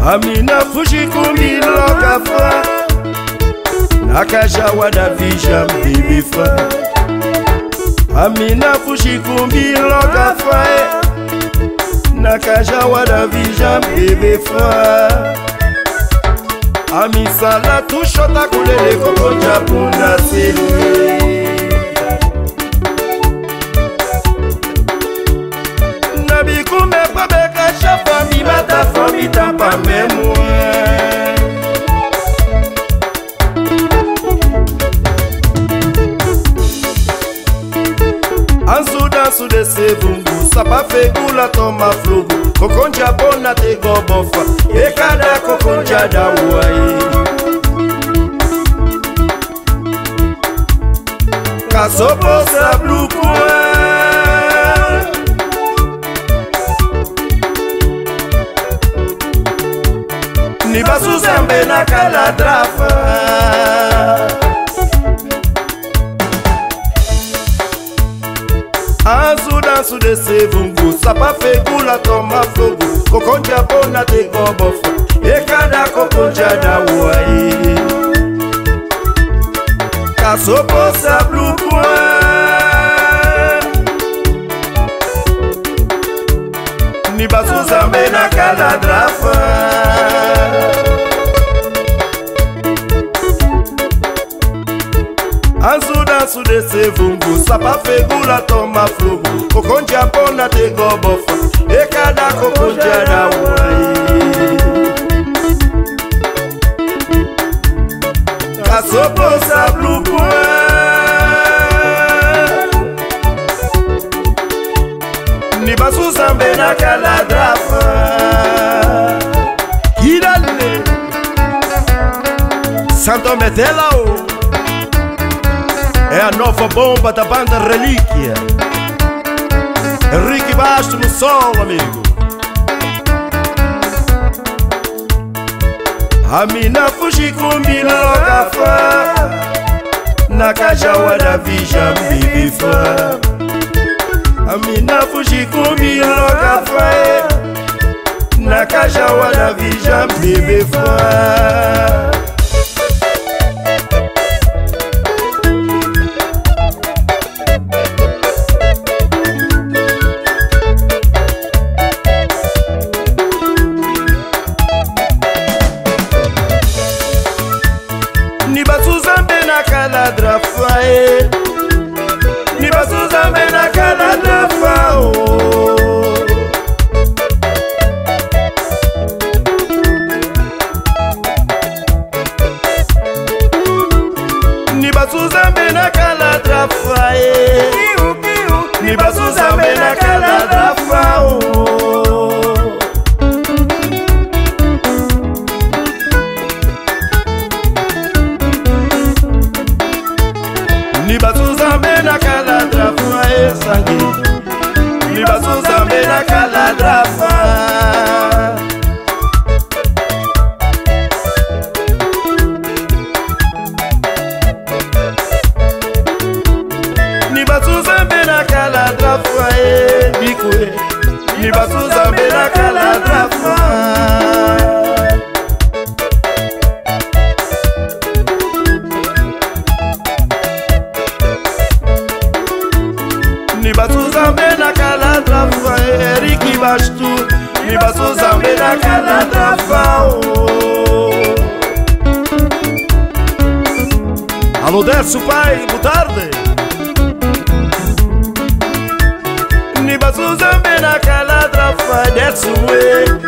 Amina fuji kumbiloga fa Nakajawa da vija mbibi fa Amina fuji kumbiloga fa Nakajawa da vija mbibi fa Amisala tushota kulele kokonja punda sili Nabikume babeka shafa mi bata fami tampa memwe Ansu de sevungu sapa fegula toma flogu Kokonja bona te gobofa Ekada kokonja da uai Kasopo sa blukua Ni basu zambe na kaladrafa Ansu de sevungu sapa fegula toma flogu Kokonja bona te gobofa Ekada kokonja da uai Kasopo sa blukua Ni basu zambe na kaladrafa Ansu de sevungu sapa fegula toma flogu Kokonja bona te gobofa Ekada kokonja da uai Kasopo sa blukua Ni basu zambe na kaladrafa Kidale Santo Metelao É a nova bomba da banda Relíquia Henrique Basto no sol, amigo Amina fuji kumbiloga fa Nakajawa da vija mbibi fa Amina fuji kumbiloga fa Nakajawa da vija mbibi fa Ni basu zambe na kaladrafa Ni basu zambe na kaladrafa Ni basu zambe na kaladrafa Ni basu zambe na kaladrafa Ni basu zambe na kaladrafa sangi Ni basu zambe na kaladrafa Ni basu zambe na kaladrafa bikwe Ni basu zambe na kaladrafa Ni basu zambe na kaladrafa Eriki Basto Ni basu zambe na kaladrafa Alô Décio pai, boa tarde Ni basu zambe na kaladrafa Décio